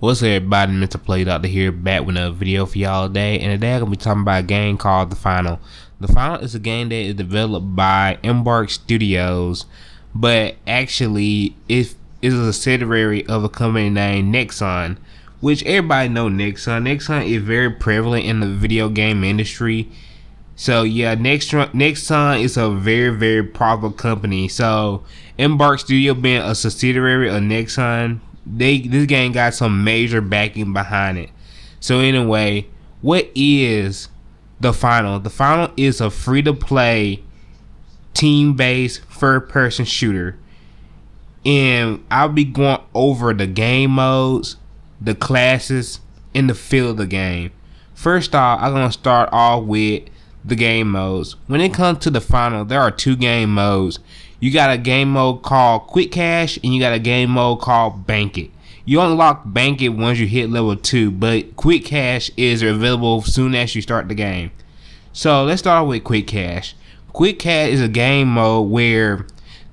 What's up, everybody? Mr. Play Doctor here, back with another video for y'all today. And today I'm gonna be talking about a game called The Final. The Final is a game that is developed by Embark Studios, but actually it is a subsidiary of a company named Nexon, which everybody know Nexon. Nexon is very prevalent in the video game industry. So yeah, Nexon is a very profitable company. So Embark Studio being a subsidiary of Nexon, this game got some major backing behind it. So anyway, what is The Final? The Final is a free-to-play, team-based, third-person shooter. And I'll be going over the game modes, the classes, and the feel of the game. First off, I'm going to start off with the game modes. When it comes to The Final, there are two game modes. You got a game mode called Quick Cash, and you got a game mode called Bank It. You unlock Bank It once you hit level 2, but Quick Cash is available soon as you start the game. So let's start with Quick Cash. Quick Cash is a game mode where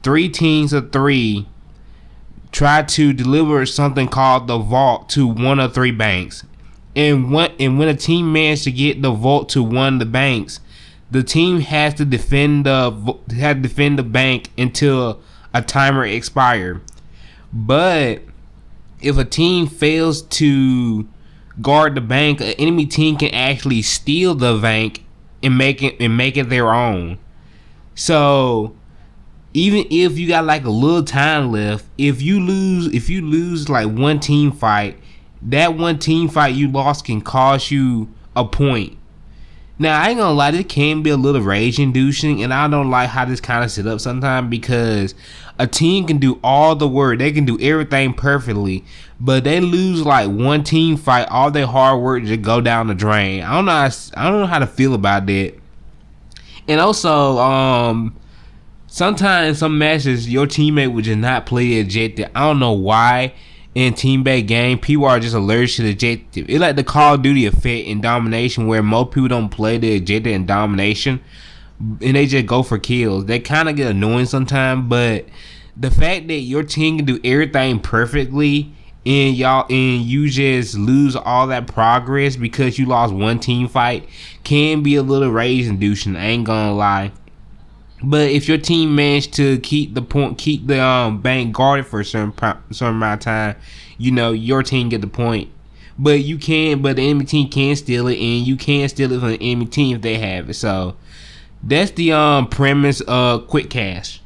3 teams of 3 try to deliver something called the vault to one of 3 banks. And when a team manages to get the vault to one of the banks, the team has to defend the bank until a timer expires. But if a team fails to guard the bank, an enemy team can actually steal the bank and make it their own. So even if you got like a little time left, if you lose like one team fight, that one team fight you lost can cost you a point. Now, I ain't gonna lie, this can be a little rage inducing, and I don't like how this kind of set up sometimes, because a team can do all the work, they can do everything perfectly, but they lose like one team fight, all their hard work just go down the drain. I don't know how to feel about that. And also, sometimes some matches your teammate would just not play the objective. I don't know why. In team-based game, people are just allergic to the objective. It's like the Call of Duty effect in domination, where most people don't play the objective in domination, and they just go for kills. They kind of get annoying sometimes, but the fact that your team can do everything perfectly and you just lose all that progress because you lost one team fight can be a little rage inducing. I ain't gonna lie. But if your team managed to keep the bank guarded for a certain amount of time, your team get the point. But the enemy team can steal it, and you can steal it from the enemy team if they have it. So that's the premise of Quick Cash.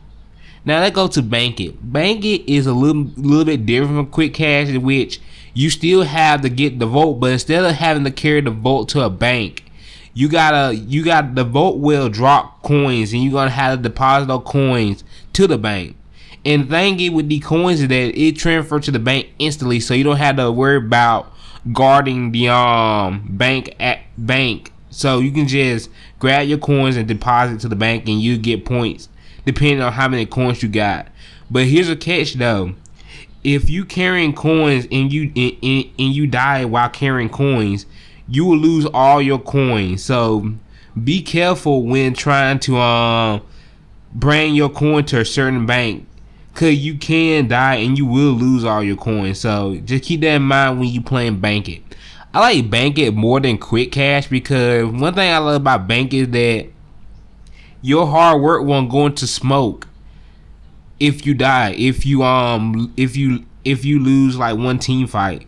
Now let's go to Bank It. Bank It is a little bit different from Quick Cash, in which you still have to get the vote, but instead of having to carry the vote to a bank, you got the vote will drop coins, and you're gonna have to deposit those coins to the bank. And the thing is with the coins is that it transfers to the bank instantly, so you don't have to worry about guarding the bank. So you can just grab your coins and deposit to the bank, and you get points depending on how many coins you got. But here's a catch though: if you carrying coins and you die while carrying coins, you will lose all your coins. So be careful when trying to bring your coin to a certain bank, cause you can die and you will lose all your coins. So just keep that in mind when you playing Bank It. I like Bank It more than Quick Cash, because one thing I love about Bank is that your hard work won't go into smoke if you die. If you lose like one team fight.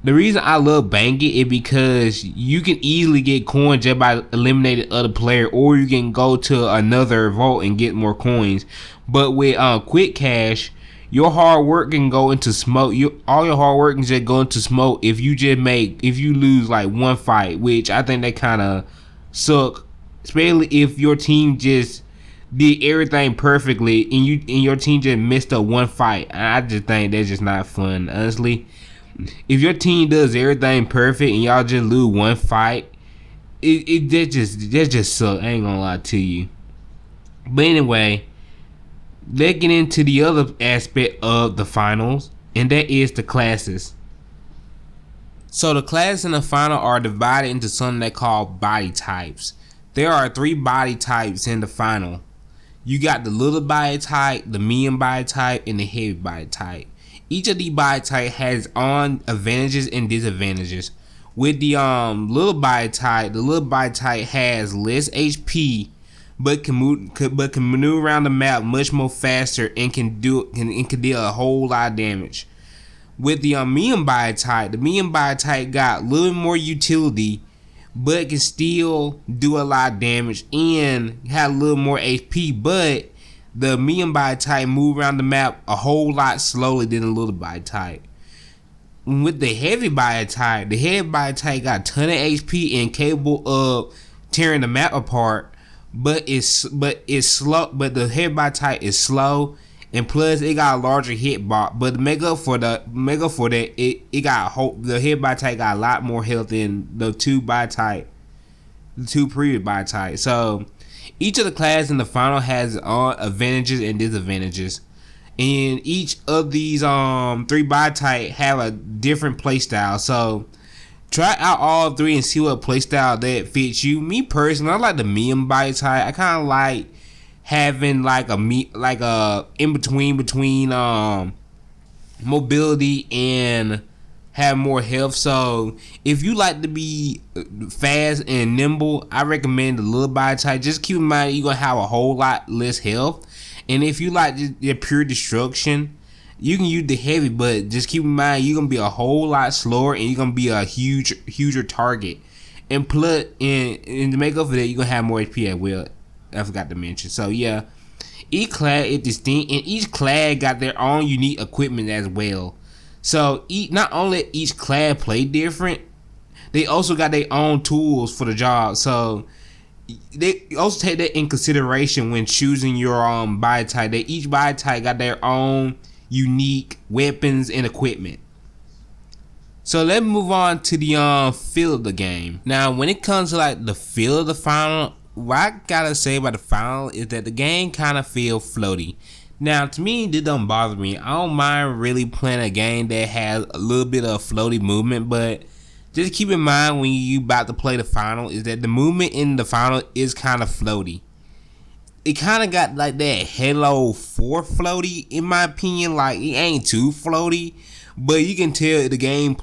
The reason I love Bank It is because you can easily get coins just by eliminating other player, or you can go to another vault and get more coins. But with Quick Cash, your hard work can go into smoke. All your hard work can just go into smoke if you lose like one fight, which I think that kind of suck, especially if your team just did everything perfectly and your team just missed up one fight. I just think that's just not fun, honestly. If your team does everything perfect and y'all just lose one fight, that just suck. I ain't gonna lie to you. But anyway, let's get into the other aspect of the finals, and that is the classes. So the classes in the final are divided into something they call body types. There are 3 body types in the final. You got the little body type, the medium body type, and the heavy body type. Each of the body type has on advantages and disadvantages. With the little body type, the little body type has less HP, but can maneuver around the map much more faster and can deal a whole lot of damage. With the medium body type, the medium body type got a little bit more utility, but can still do a lot of damage and have a little more HP. But the medium body type move around the map a whole lot slowly than the little body type. With the heavy body type got a ton of HP and capable of tearing the map apart, but it's slow. But the heavy body type is slow, and plus it got a larger hit box. But to make up for that, the heavy body type got a lot more health than the two previous body types. So each of the classes in the final has advantages and disadvantages. And each of these three body type have a different playstyle. So try out all three and see what playstyle that fits you. Me personally, I like the medium body type. I kind of like having like a in between mobility and have more health. So if you like to be fast and nimble, I recommend the little body type. Just keep in mind you're gonna have a whole lot less health. And if you like your pure destruction, you can use the heavy, but just keep in mind you're gonna be a whole lot slower and you're gonna be a huger target. And to make up for that, you're gonna have more HP as well. I forgot to mention. So yeah, each class is distinct, and each class got their own unique equipment as well. So not only each class play different, they also got their own tools for the job. So they also take that in consideration when choosing your body type. That each body type got their own unique weapons and equipment. So let's move on to the feel of the game. Now, when it comes to like the feel of the final, what I gotta say about the final is that the game kind of feel floaty. Now, to me, this don't bother me. I don't mind really playing a game that has a little bit of floaty movement, but just keep in mind when you about to play the final is that the movement in the final is kind of floaty. It kind of got like that Halo 4 floaty, in my opinion. Like, it ain't too floaty, but you can tell the game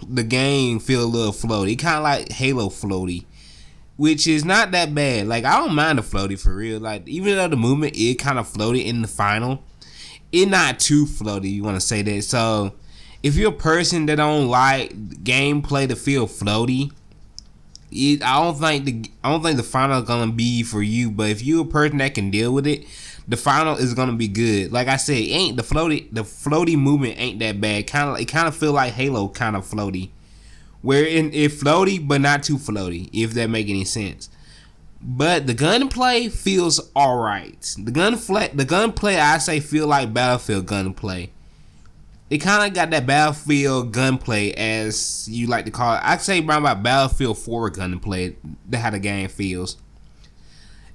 feel a little floaty. It kind of like Halo floaty, which is not that bad. Like, I don't mind the floaty for real. Like, even though the movement is kind of floaty in the final, it's not too floaty. You want to say that? So if you're a person that don't like gameplay to feel floaty, I don't think the final is gonna be for you. But if you're a person that can deal with it, the final is gonna be good. Like I said, the floaty movement ain't that bad. It kind of feel like Halo kind of floaty, where it floaty but not too floaty. If that make any sense. But the gunplay feels alright. The gunplay I say feel like Battlefield gunplay. It kind of got that Battlefield gunplay, as you like to call it. I'd say around about Battlefield 4 gunplay. That's how the game feels.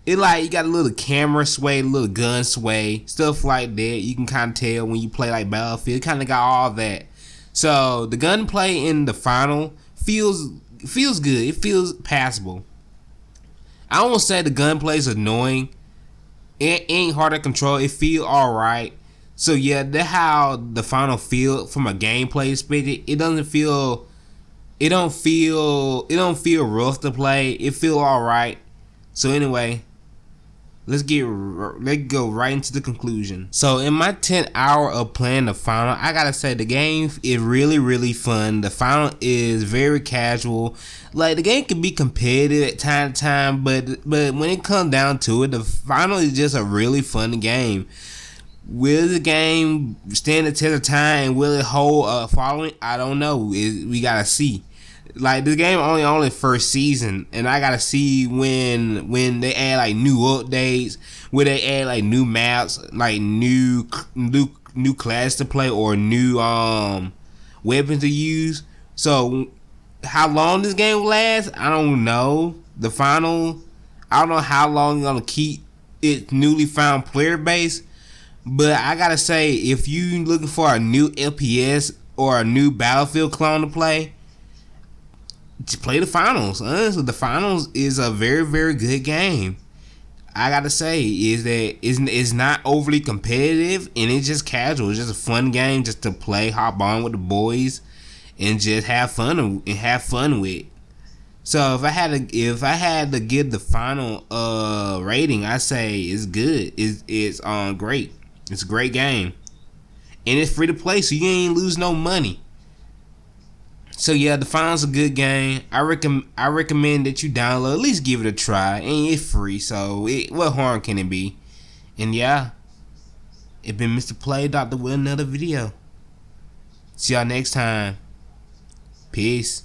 It like you got a little camera sway, a little gun sway, stuff like that. You can kind of tell when you play like Battlefield. It kind of got all that. So the gunplay in the final feels good. It feels passable. I won't say the gunplay is annoying. It ain't hard to control. It feel alright. So yeah, that's how the final feel from a gameplay perspective. It don't feel rough to play. It feel alright. So anyway, let's go right into the conclusion. So in my 10th hour of playing the final, I gotta say the game is really fun. The final is very casual. Like, the game can be competitive at time to time, but when it comes down to it, the final is just a really fun game. Will the game stand the test of time and will it hold a following? I don't know. We gotta see. Like, this game only first season, and I gotta see when they add like new updates, where they add like new maps, like new class to play, or new weapons to use. So how long this game will last, I don't know. The final, I don't know how long you're gonna keep its newly found player base. But I gotta say, if you looking for a new FPS or a new Battlefield clone to play, just play the finals. Honestly, the finals is a very good game. I gotta say is that it's not overly competitive and it's just casual. It's just a fun game just to play, hop on with the boys, and just have fun with. So if I had to give the final rating, I say it's good. It's great. It's a great game, and it's free to play, so you ain't lose no money. So yeah, the final's a good game. I recommend that you download, at least give it a try, and it's free. So what harm can it be? And yeah, it been Mr. Play Doctor with another video. See y'all next time. Peace.